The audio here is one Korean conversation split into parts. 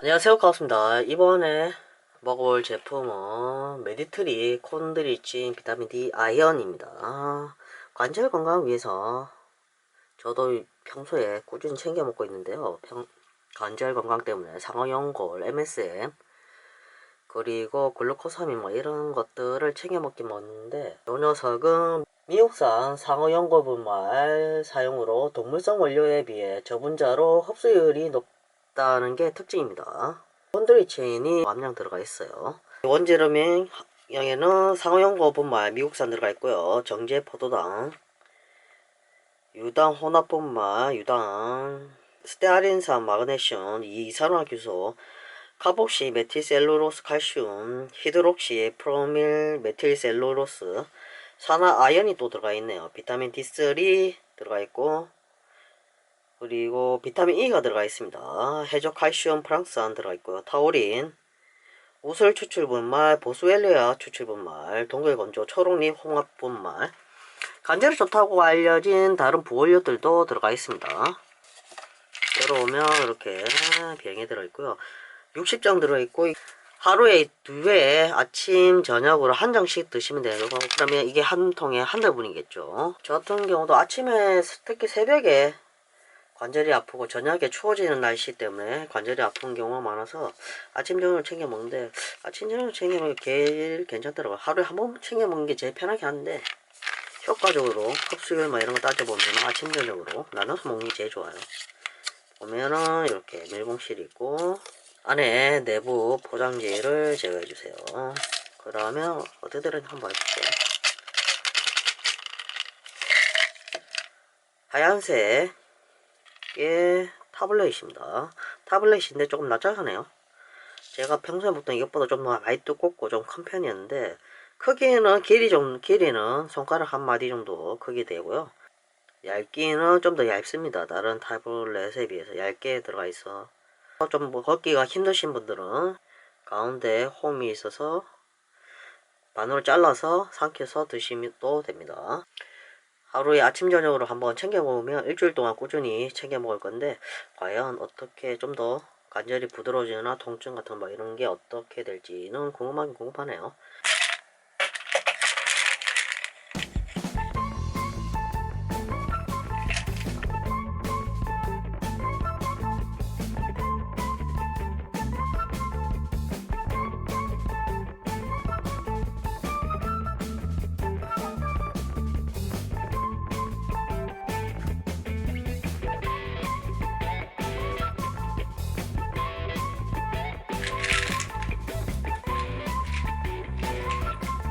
안녕하세요, 카오스입니다. 이번에 먹어볼 제품은 메디트리 콘드리친 비타민 D 아이언입니다. 관절 건강 위해서 저도 평소에 꾸준히 챙겨 먹고 있는데요. 관절 건강 때문에 상어연골, MSM, 그리고 글루코사민 뭐 이런 것들을 챙겨 먹긴 먹는데, 이 녀석은 미국산 상어연골분말 사용으로 동물성 원료에 비해 저분자로 흡수율이 높다는 게 특징입니다. 콘드리친이 함량 들어가 있어요. 원재료명에는 상어연골분말 미국산 들어가 있고요. 정제 포도당, 유당 혼합분말, 유당, 스테아린산 마그네슘, 이산화규소, 카복시 메틸셀룰로스 칼슘, 히드록시 프로밀 메틸셀룰로스, 산화 아연이 또 들어가 있네요. 비타민 D3 들어가 있고, 그리고 비타민 E가 들어가 있습니다. 해저 칼슘 프랑스산 들어가 있고요. 타우린, 우설 추출분말, 보스웰리아 추출분말, 동결건조 초록잎 홍합분말, 관절에 좋다고 알려진 다른 부원료들도 들어가 있습니다. 열어오면 이렇게 병에 들어있고요. 60장 들어있고, 하루에 2회 아침 저녁으로 한 장씩 드시면 되는 거고, 그러면 이게 한 통에 한 달분이겠죠. 저 같은 경우도 아침에 특히 새벽에 관절이 아프고 저녁에 추워지는 날씨 때문에 관절이 아픈 경우가 많아서 아침 저녁을 챙겨 먹는데, 아침 저녁을 챙겨 먹는 게 제일 괜찮더라고요. 하루에 한 번 챙겨 먹는 게 제일 편하게 하는데, 효과적으로 흡수율 뭐 이런 거 따져보면 아침 저녁으로 나눠서 먹는 게 제일 좋아요. 보면은 이렇게 밀봉실이 있고, 안에 내부 포장지를 제거해 주세요. 그러면 어떻게 들었는지 한번 해볼게요. 하얀색의 타블렛입니다. 타블렛인데 조금 납작하네요. 제가 평소에 먹던 이것보다 좀 많이 두껍고 좀 큰 편이었는데, 크기는 길이는 손가락 한 마디 정도 크기 되고요. 얇기는 좀 더 얇습니다. 다른 타블렛에 비해서 얇게 들어가 있어 좀 뭐 걷기가 힘드신 분들은 가운데 홈이 있어서 반으로 잘라서 삼켜서 드시면 또 됩니다. 하루에 아침 저녁으로 한번 챙겨 먹으면 일주일 동안 꾸준히 챙겨 먹을 건데, 과연 어떻게 좀 더 관절이 부드러워지거나 통증 같은 뭐 이런 게 어떻게 될지는 궁금하네요.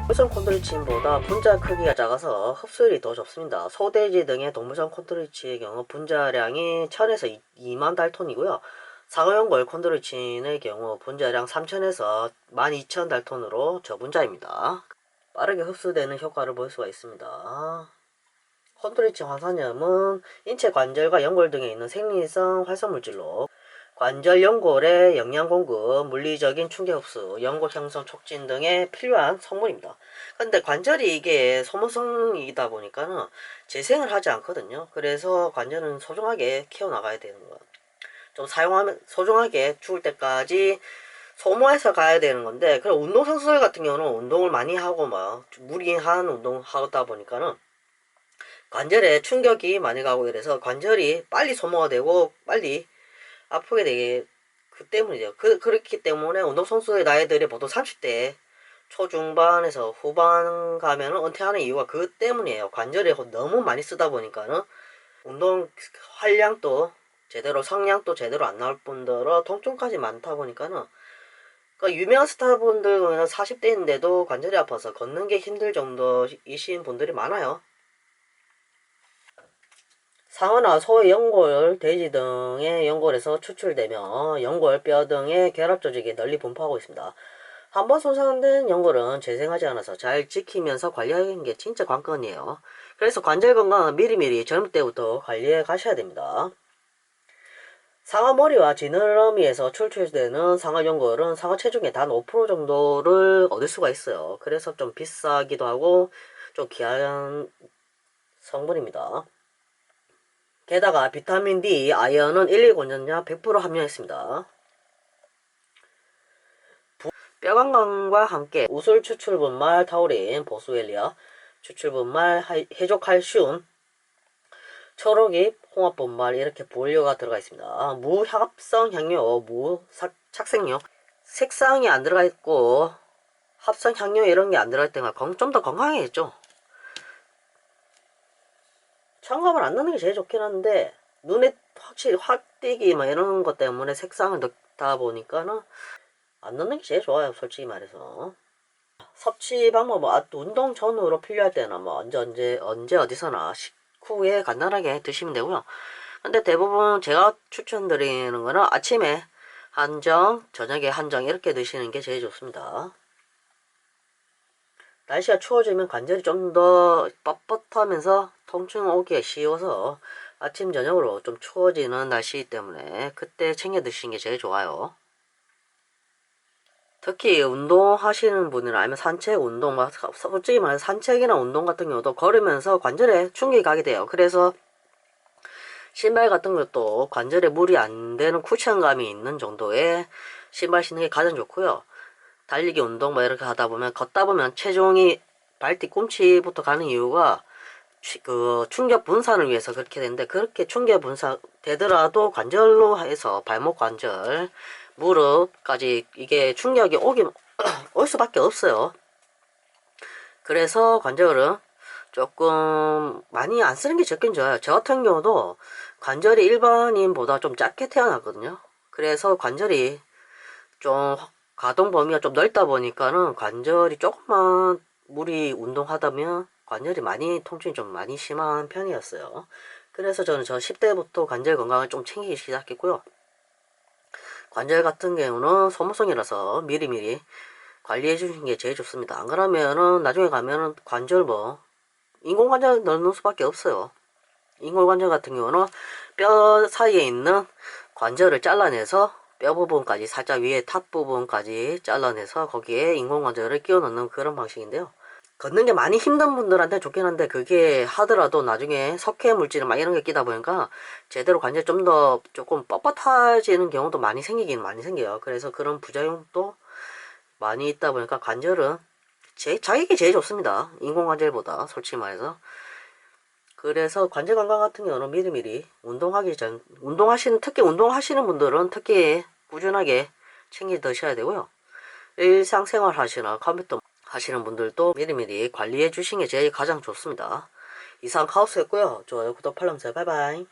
동물성 콘드리친보다 분자 크기가 작아서 흡수율이 더 좋습니다. 소돼지 등의 동물성 콘드리친의 경우 분자량이 1000에서 2만 달톤이고요. 상어연골 콘드리친의 경우 분자량 3000에서 12000 달톤으로 저분자입니다. 빠르게 흡수되는 효과를 볼 수가 있습니다. 콘드리친 황산염은 인체 관절과 연골 등에 있는 생리성 활성물질로 관절 연골의 영양 공급, 물리적인 충격 흡수, 연골 형성 촉진 등에 필요한 성분입니다. 근데 관절이 이게 소모성이다 보니까는 재생을 하지 않거든요. 그래서 관절은 소중하게 키워나가야 되는 거예요. 좀 사용하면 소중하게 죽을 때까지 소모해서 가야 되는 건데, 그럼 운동선수들 같은 경우는 운동을 많이 하고 막 무리한 운동 하다 보니까는 관절에 충격이 많이 가고 이래서 관절이 빨리 소모가 되고 빨리 아프게 되게 그 때문이죠. 그렇기 때문에 운동선수의 나이들이 보통 30대 초중반에서 후반 가면은 은퇴하는 이유가 그 때문이에요. 관절에 너무 많이 쓰다 보니까는 운동 활량도 제대로 성량도 제대로 안 나올 뿐더러 통증까지 많다 보니까는, 그러니까 유명한 스타분들 40대인데도 관절이 아파서 걷는 게 힘들 정도이신 분들이 많아요. 상어나 소의 연골, 돼지 등의 연골에서 추출되며 연골, 뼈 등의 결합 조직에 널리 분포하고 있습니다. 한번 손상된 연골은 재생하지 않아서 잘 지키면서 관리하는 게 진짜 관건이에요. 그래서 관절 건강은 미리미리 젊을 때부터 관리해 가셔야 됩니다. 상어 머리와 지느러미에서 추출되는 상어 연골은 상어 체중의 단 5% 정도를 얻을 수가 있어요. 그래서 좀 비싸기도 하고 좀 귀한 성분입니다. 게다가 비타민 D, 아연은 119년량 100% 함유했습니다. 뼈 건강과 함께 우술 추출 분말 타우린, 보스웰리아 추출 분말, 해조 칼슘, 초록잎, 홍합 분말 이렇게 분류가 들어가 있습니다. 무합성 향료, 착색료, 색상이 안 들어가 있고 합성 향료 이런 게 안 들어갈 때가 좀 더 건강해졌죠. 첨가물 안 넣는 게 제일 좋긴 한데 눈에 확실히 확 띄기 막 이런 것 때문에 색상을 넣다 보니까는 안 넣는 게 제일 좋아요, 솔직히 말해서. 섭취 방법은 운동 전후로 필요할 때는 뭐 언제 어디서나 식후에 간단하게 드시면 되고요. 근데 대부분 제가 추천드리는 거는 아침에 한정, 저녁에 한정 이렇게 드시는 게 제일 좋습니다. 날씨가 추워지면 관절이 좀 더 뻣뻣하면서 통증 오기가 쉬워서 아침 저녁으로 좀 추워지는 날씨 때문에 그때 챙겨 드시는 게 제일 좋아요. 특히 운동하시는 분이나 아니면 산책 운동, 솔직히 말해서 산책이나 운동 같은 경우도 걸으면서 관절에 충격이 가게 돼요. 그래서 신발 같은 것도 관절에 무리 안 되는 쿠션감이 있는 정도의 신발 신는 게 가장 좋고요. 달리기 운동 뭐 이렇게 하다 보면 걷다 보면 체중이 발뒤꿈치부터 가는 이유가 그 충격 분산을 위해서 그렇게 되는데, 그렇게 충격 분산 되더라도 관절로 해서 발목 관절, 무릎까지 이게 충격이 올 수밖에 없어요. 그래서 관절은 조금 많이 안 쓰는 게 좋긴 좋아요. 저 같은 경우도 관절이 일반인보다 좀 작게 태어났거든요. 그래서 관절이 좀 가동 범위가 좀 넓다 보니까는 관절이 조금만 무리 운동하다면 관절이 통증이 좀 많이 심한 편이었어요. 그래서 저는 10대부터 관절 건강을 좀 챙기기 시작했고요. 관절 같은 경우는 소모성이라서 미리미리 관리해 주시는 게 제일 좋습니다. 안 그러면은 나중에 가면은 관절 인공관절 넣는 수밖에 없어요. 인공관절 같은 경우는 뼈 사이에 있는 관절을 잘라내서 뼈 부분까지 살짝 위에 탑 부분까지 잘라내서 거기에 인공관절을 끼워 넣는 그런 방식인데요. 걷는 게 많이 힘든 분들한테 좋긴 한데, 그게 하더라도 나중에 석회 물질 막 이런 게 끼다 보니까 제대로 관절 조금 뻣뻣해지는 경우도 많이 생기긴 많이 생겨요. 그래서 그런 부작용도 많이 있다 보니까 관절은 자격이 제일 좋습니다. 인공관절보다 솔직히 말해서. 그래서 관절 건강 같은 경우는 미리미리 특히 운동하시는 분들은 특히 꾸준하게 챙겨 드셔야 되고요. 일상생활 하시나 컴퓨터 하시는 분들도 미리미리 관리해 주시는 게 제일 가장 좋습니다. 이상 카오스였고요. 좋아요, 구독, 알람, 바이바이.